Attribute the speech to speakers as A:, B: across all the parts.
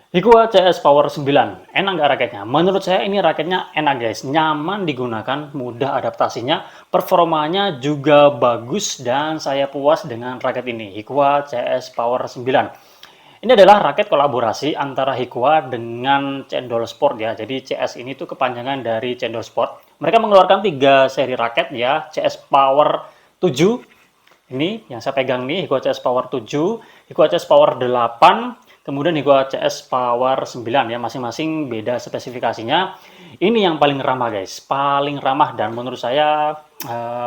A: Hikua CS Power 9, enak nggak raketnya? Menurut saya ini raketnya enak guys, nyaman digunakan, mudah adaptasinya, performanya juga bagus dan saya puas dengan raket ini, Hikua CS Power 9. Ini adalah raket kolaborasi antara Hikua dengan Cendol Sport ya. Jadi CS ini tuh kepanjangan dari Cendol Sport. Mereka mengeluarkan 3 seri raket ya, CS Power 7, ini yang saya pegang nih, Hikua CS Power 7, Hikua CS Power 8, kemudian Hikua CS Power 9 ya, masing-masing beda spesifikasinya. Ini yang paling ramah guys, paling ramah dan menurut saya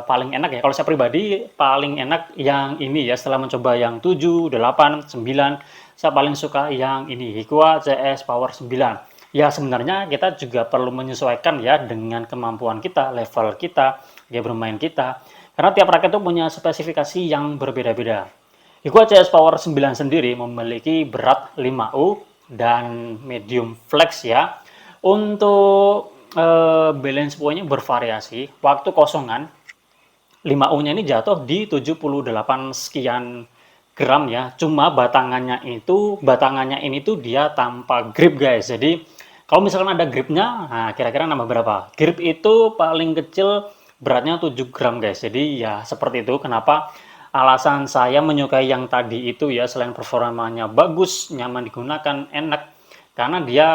A: paling enak ya. Kalau saya pribadi paling enak yang ini ya, setelah mencoba yang 7, 8, 9, saya paling suka yang ini, Hikua CS Power 9. Ya sebenarnya kita juga perlu menyesuaikan ya dengan kemampuan kita, level kita, ya bermain kita. Karena tiap raket itu punya spesifikasi yang berbeda-beda. Hikua CS Power 9 sendiri memiliki berat 5U dan medium flex ya. Untuk balance point-nya bervariasi. Waktu kosongan 5U-nya ini jatuh di 78 sekian gram ya. Cuma batangannya ini tuh dia tanpa grip guys. Jadi kalau misalkan ada gripnya, nah kira-kira nambah berapa? Grip itu paling kecil beratnya 7 gram guys. Jadi ya seperti itu. Kenapa alasan saya menyukai yang tadi itu ya, selain performanya bagus, nyaman digunakan, enak. Karena dia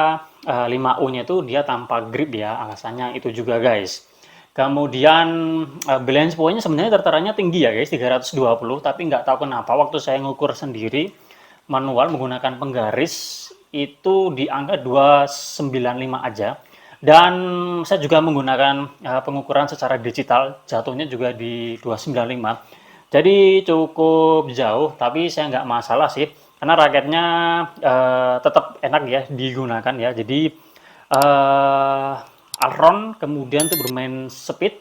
A: 5U-nya itu dia tanpa grip ya. Alasannya itu juga guys. Kemudian balance point-nya sebenarnya tertaranya tinggi ya guys, 320, tapi nggak tahu kenapa waktu saya ngukur sendiri manual menggunakan penggaris itu di angka 295 aja. Dan saya juga menggunakan pengukuran secara digital, jatuhnya juga di 295. Jadi cukup jauh, tapi saya nggak masalah sih, karena raketnya tetap enak ya digunakan ya. Jadi Alron, kemudian untuk bermain speed,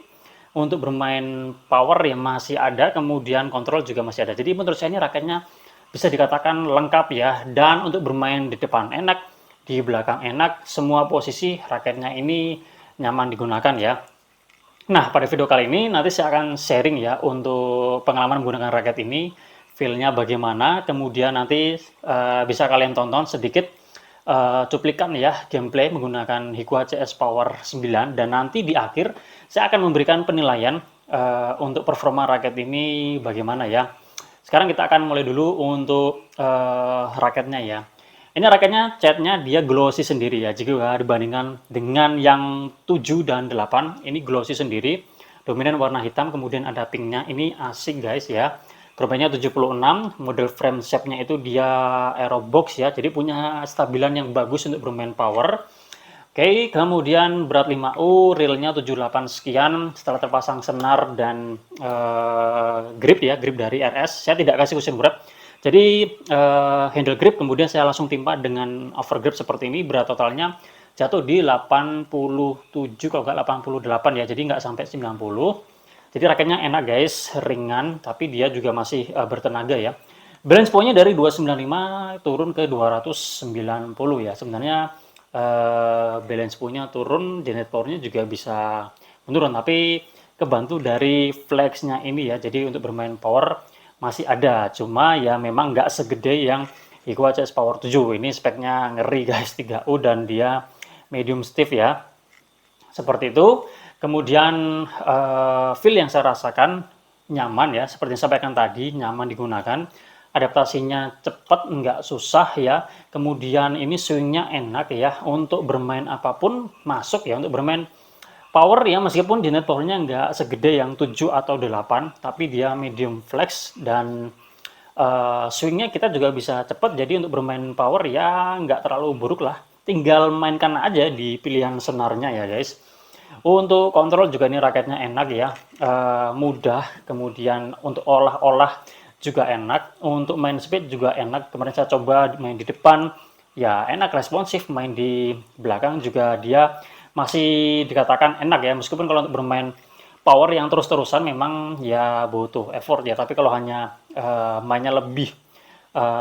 A: untuk bermain power yang masih ada, kemudian kontrol juga masih ada. Jadi menurut saya ini raketnya bisa dikatakan lengkap ya. Dan untuk bermain di depan enak, di belakang enak, semua posisi raketnya ini nyaman digunakan ya. Nah, pada video kali ini nanti saya akan sharing ya untuk pengalaman menggunakan raket ini, feel-nya bagaimana, kemudian nanti bisa kalian tonton sedikit cuplikan ya gameplay menggunakan Hikua CS Power 9, dan nanti di akhir saya akan memberikan penilaian untuk performa raket ini bagaimana ya. Sekarang kita akan mulai dulu untuk raketnya ya. Ini raketnya catnya dia glossy sendiri ya, jika dibandingkan dengan yang 7 dan 8, ini glossy sendiri, dominan warna hitam, kemudian ada pinknya, ini asik guys ya. Korbannya 76, model frame shape-nya itu dia aerobox ya, jadi punya stabilan yang bagus untuk bermain power. Oke, kemudian berat 5U, reelnya 78 sekian, setelah terpasang senar dan grip ya, grip dari RS. Saya tidak kasih cushion berat. Jadi handle grip kemudian saya langsung timpa dengan overgrip seperti ini, berat totalnya jatuh di 87 kalau nggak 88 ya, jadi nggak sampai 90. Jadi raketnya enak guys, ringan, tapi dia juga masih bertenaga ya. Balance point-nya dari 295 turun ke 290 ya. Sebenarnya balance point-nya turun, generate power-nya juga bisa menurun, tapi kebantu dari flex-nya ini ya. Jadi untuk bermain power masih ada, cuma ya memang nggak segede yang Hikua CS Power 7. Ini speknya ngeri guys, 3U dan dia medium stiff ya. Seperti itu. Kemudian feel yang saya rasakan nyaman ya, seperti yang saya sampaikan tadi, nyaman digunakan. Adaptasinya cepat, nggak susah ya. Kemudian ini swingnya enak ya, untuk bermain apapun masuk ya, untuk bermain power ya, meskipun generate powernya nggak segede yang 7 atau 8, tapi dia medium flex dan swingnya kita juga bisa cepat. Jadi untuk bermain power ya nggak terlalu buruk lah. Tinggal mainkan aja di pilihan senarnya ya guys. Untuk kontrol juga ini raketnya enak ya, mudah. Kemudian untuk olah-olah juga enak. Untuk main speed juga enak. Kemarin saya coba main di depan, ya enak, responsif. Main di belakang juga dia masih dikatakan enak ya. Meskipun kalau untuk bermain power yang terus-terusan memang ya butuh effort ya. Tapi kalau hanya mainnya lebih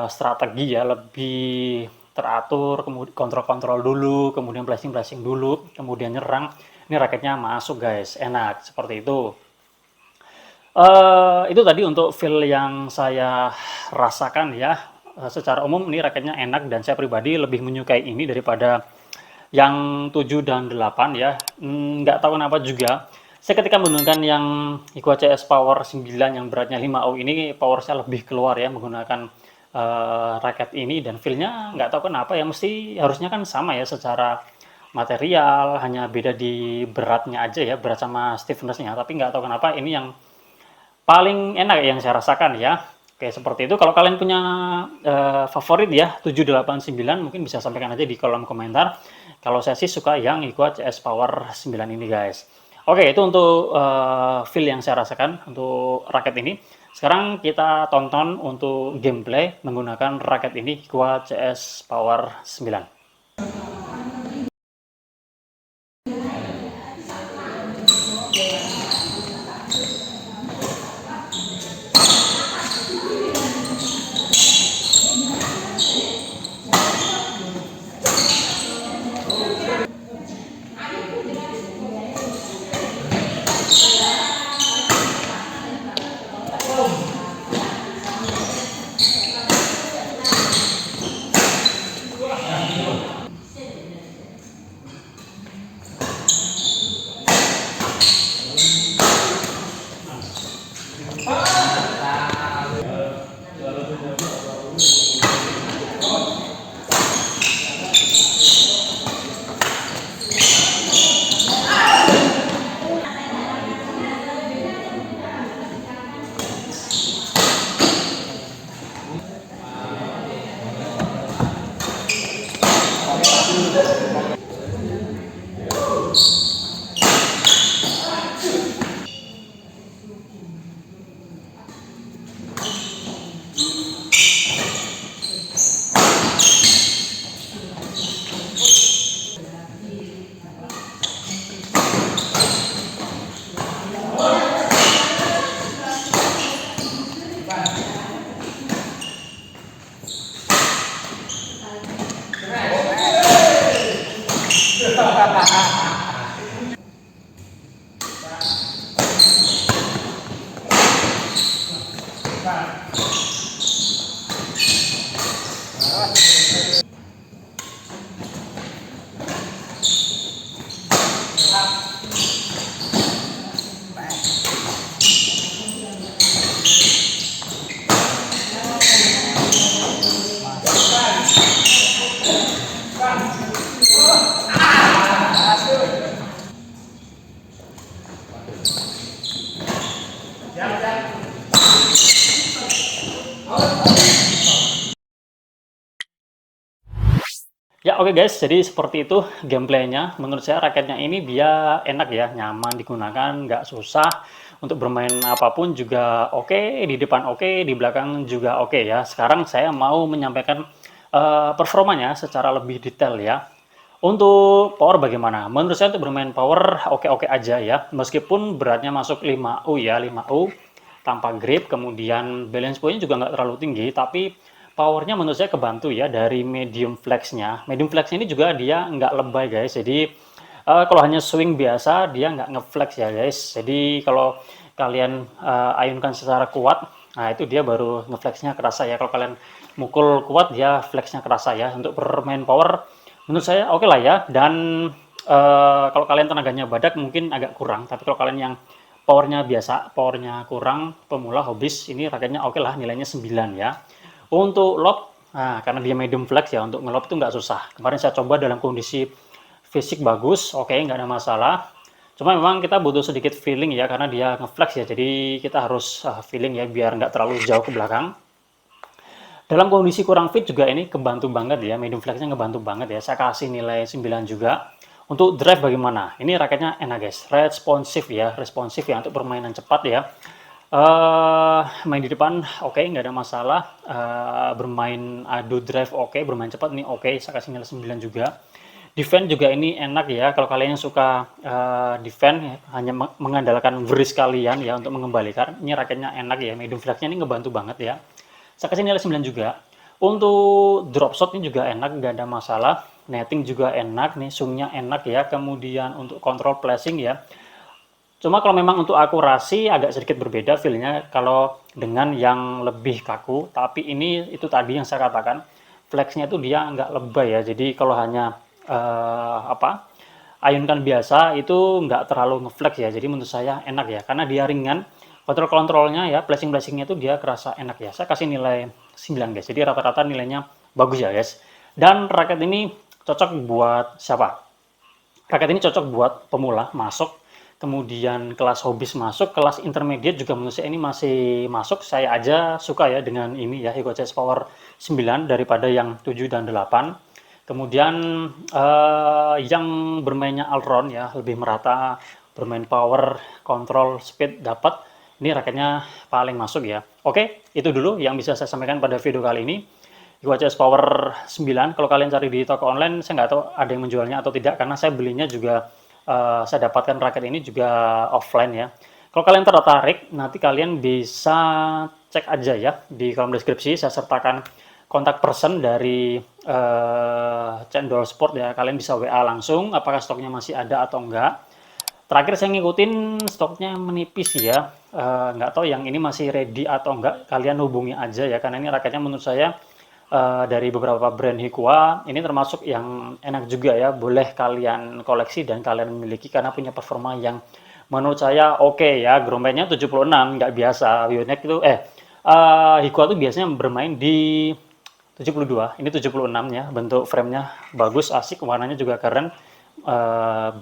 A: strategi ya, lebih teratur, kemudian kontrol-kontrol dulu, kemudian flashing-flashing dulu, kemudian nyerang. Ini raketnya masuk guys, enak seperti itu. Itu tadi untuk feel yang saya rasakan ya. secara umum ini raketnya enak dan saya pribadi lebih menyukai ini daripada yang 7 dan 8 ya. Nggak tahu kenapa juga. Saya ketika menggunakan yang Equa CS Power 9 yang beratnya 5 ohm ini, power saya lebih keluar ya menggunakan raket ini, dan feel-nya nggak tahu kenapa ya, mesti harusnya kan sama ya secara material, hanya beda di beratnya aja ya, berat sama stiffness-nya. Tapi nggak tahu kenapa ini yang paling enak yang saya rasakan ya. Oke, seperti itu. Kalau kalian punya favorit ya 789, mungkin bisa sampaikan aja di kolom komentar. Kalau saya sih suka yang Equa CS Power 9 ini guys. Oke, itu untuk feel yang saya rasakan untuk raket ini. Sekarang kita tonton untuk gameplay menggunakan raket ini Equa CS Power 9. Ya oke guys, jadi seperti itu gameplaynya. Menurut saya raketnya ini dia enak ya, nyaman digunakan, nggak susah. Untuk bermain apapun juga oke, di depan oke, di belakang juga oke ya. Sekarang saya mau menyampaikan performanya secara lebih detail ya. Untuk power bagaimana? Menurut saya untuk bermain power oke-oke aja ya. Meskipun beratnya masuk 5U ya, 5U tanpa grip, kemudian balance point juga nggak terlalu tinggi, tapi powernya menurut saya kebantu ya dari medium flexnya. Medium flex ini juga dia nggak lebay guys, jadi kalau hanya swing biasa dia nggak ngeflex ya guys. Jadi kalau kalian ayunkan secara kuat, nah itu dia baru ngeflexnya kerasa ya. Kalau kalian mukul kuat dia flexnya kerasa ya. Untuk bermain power menurut saya oke lah ya. Dan kalau kalian tenaganya badak mungkin agak kurang, tapi kalau kalian yang powernya biasa, powernya kurang, pemula, hobis, ini raketnya oke lah, nilainya 9 ya. Untuk lob, nah, karena dia medium flex ya, untuk ngelob itu nggak susah. Kemarin saya coba dalam kondisi fisik bagus, oke, nggak ada masalah. Cuma memang kita butuh sedikit feeling ya, karena dia ngeflex ya, jadi kita harus feeling ya, biar nggak terlalu jauh ke belakang. Dalam kondisi kurang fit juga ini kebantu banget ya, medium flexnya ngebantu banget ya, saya kasih nilai 9 juga. Untuk drive bagaimana? Ini raketnya enak guys, responsif ya, responsif ya untuk permainan cepat ya. Main di depan oke, nggak ada masalah. Bermain adu drive oke, bermain cepat ini oke, saya kasih nilai 9 juga. Defense juga ini enak ya, kalau kalian yang suka defense ya, hanya mengandalkan wrist kalian ya untuk mengembalikan, ini raketnya enak ya, medium flexnya ini ngebantu banget ya. Saya kasih nilai 9 juga. Untuk drop shot ini juga enak, nggak ada masalah. Netting juga enak nih, zoomnya enak ya. Kemudian untuk kontrol flashing ya. Cuma kalau memang untuk akurasi agak sedikit berbeda feel-nya. Kalau dengan yang lebih kaku. Tapi ini itu tadi yang saya katakan, flexnya itu dia nggak lebay ya. Jadi kalau hanya ayunkan biasa itu nggak terlalu ngeflex ya. Jadi menurut saya enak ya, karena dia ringan. Kontrol-kontrolnya ya, flashing-flashingnya itu dia kerasa enak ya. Saya kasih nilai 9 guys. Jadi rata-rata nilainya bagus ya guys. Dan raket ini cocok buat siapa? Raket ini cocok buat pemula masuk, kemudian kelas hobis masuk, kelas intermediate juga menurut saya ini masih masuk. Saya aja suka ya dengan ini ya, Hiko CS Power 9 daripada yang 7 dan 8. Kemudian yang bermainnya allround ya, lebih merata, bermain power, control, speed dapat. Ini raketnya paling masuk ya. Oke, itu dulu yang bisa saya sampaikan pada video kali ini. UHS Power 9, kalau kalian cari di toko online, saya nggak tahu ada yang menjualnya atau tidak, karena saya belinya juga, saya dapatkan raket ini juga offline ya. Kalau kalian tertarik, nanti kalian bisa cek aja ya, di kolom deskripsi saya sertakan kontak person dari Cendol Sport ya, kalian bisa WA langsung, apakah stoknya masih ada atau enggak. Terakhir saya ngikutin stoknya menipis ya, nggak tahu yang ini masih ready atau enggak, kalian hubungi aja ya, karena ini raketnya menurut saya dari beberapa brand Hikua ini termasuk yang enak juga ya, boleh kalian koleksi dan kalian miliki karena punya performa yang menurut saya oke ya. Groundbandnya 76, nggak biasa. Bioneck itu Hikua tuh biasanya bermain di 72, ini 76 ya. Bentuk framenya bagus, asik, warnanya juga keren,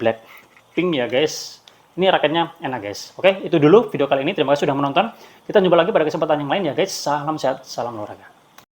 A: black pink ya guys. Ini raketnya enak guys. Oke, itu dulu video kali ini. Terima kasih sudah menonton. Kita jumpa lagi pada kesempatan yang lain ya guys. Salam sehat, salam olahraga.